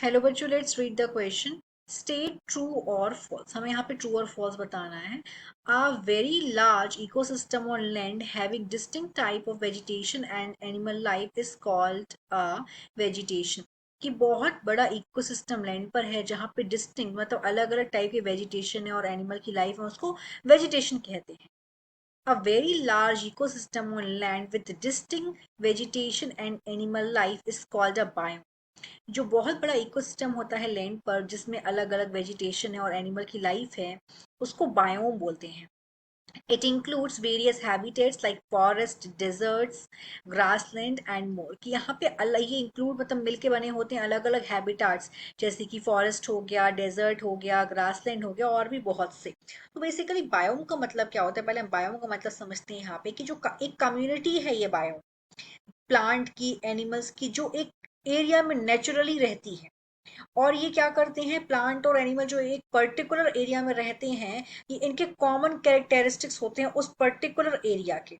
Hello बच्चों, let's read the question. State true और false. हमें यहाँ पे ट्रू और फॉल्स बताना है। A very large ecosystem on land having distinct type of vegetation and animal life is called a vegetation. कि बहुत बड़ा इकोसिस्टम लैंड पर है जहाँ पे डिस्टिंक्ट मतलब अलग अलग टाइप के वेजिटेशन है और एनिमल की लाइफ है, उसको वेजिटेशन कहते हैं। A very large ecosystem on land with distinct vegetation and animal life is called a biome। जो बहुत बड़ा इकोसिस्टम होता है लैंड पर जिसमें अलग अलग वेजिटेशन है और एनिमल की लाइफ है, उसको बायोम बोलते हैं। It includes various habitats like forest, deserts, grassland and more. कि यहाँ पे अलग ये इंक्लूड मतलब मिलके बने होते हैं अलग अलग हैबिटाट्स, जैसे कि फॉरेस्ट हो गया, डेजर्ट हो गया, ग्रासलैंड हो गया और भी बहुत से। तो बेसिकली बायोम का मतलब क्या होता है, पहले हम बायोम का मतलब समझते हैं यहाँ पे कि जो एक कम्युनिटी है ये बायोम, प्लांट की, एनिमल्स की, जो एक एरिया में नेचुरली रहती है। और ये क्या करते हैं, प्लांट और एनिमल जो एक पर्टिकुलर एरिया में रहते हैं, ये इनके कॉमन कैरेक्टरिस्टिक्स होते हैं उस पर्टिकुलर एरिया के।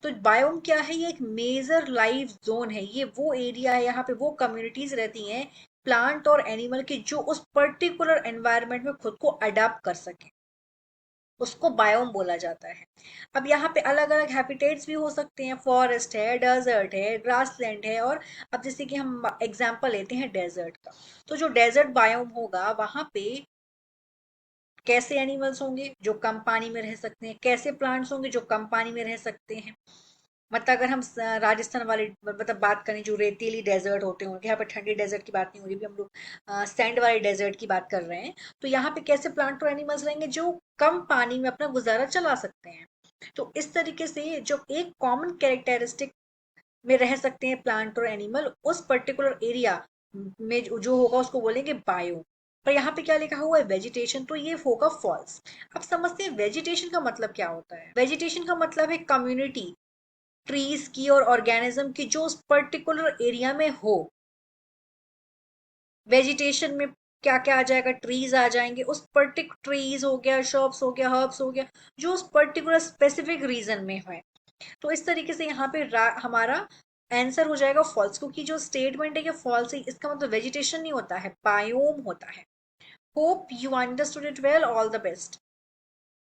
तो बायोम क्या है, ये एक मेजर लाइफ जोन है। ये वो एरिया है, यहाँ पे वो कम्युनिटीज रहती हैं प्लांट और एनिमल की जो उस पर्टिकुलर एनवायरनमेंट में खुद को अडाप्ट कर सके, उसको बायोम बोला जाता है। अब यहाँ पे अलग अलग हैबिटेट्स भी हो सकते हैं, फॉरेस्ट है, डेजर्ट है, ग्रासलैंड है। और अब जैसे कि हम एग्जांपल लेते हैं डेजर्ट का, तो जो डेजर्ट बायोम होगा वहां पे कैसे एनिमल्स होंगे जो कम पानी में रह सकते हैं, कैसे प्लांट्स होंगे जो कम पानी में रह सकते हैं। मतलब अगर हम राजस्थान वाले मतलब बात करें जो रेतीली डेजर्ट होते हैं, यहाँ पर ठंडी डेजर्ट की बात नहीं हो रही, अभी हम लोग सैंड वाले डेजर्ट की बात कर रहे हैं। तो यहाँ पे कैसे प्लांट और एनिमल्स रहेंगे जो कम पानी में अपना गुजारा चला सकते हैं। तो इस तरीके से जो एक कॉमन कैरेक्टरिस्टिक में रह सकते हैं प्लांट और एनिमल उस पर्टिकुलर एरिया में जो होगा उसको बोलेंगे बायो। पर यहाँ पे क्या लिखा हुआ है, वेजिटेशन, तो ये होगा फॉल्स। अब समझते हैं वेजिटेशन का मतलब क्या होता है। वेजिटेशन का मतलब है कम्युनिटी ट्रीज की और ऑर्गेनिज्म की जो उस पर्टिकुलर एरिया में हो। वेजिटेशन में क्या क्या आ जाएगा, ट्रीज आ जाएंगे, उस पर्टिकुलर ट्रीज हो गया, शॉप्स हो गया, हर्ब्स हो गया, जो उस पर्टिकुलर स्पेसिफिक रीजन में है। तो इस तरीके से यहाँ पे हमारा आंसर हो जाएगा फॉल्स, क्योंकि जो स्टेटमेंट है कि फॉल्स है इसका मतलब वेजिटेशन नहीं होता है, बायोम होता है। Hope you understood it well, all the best.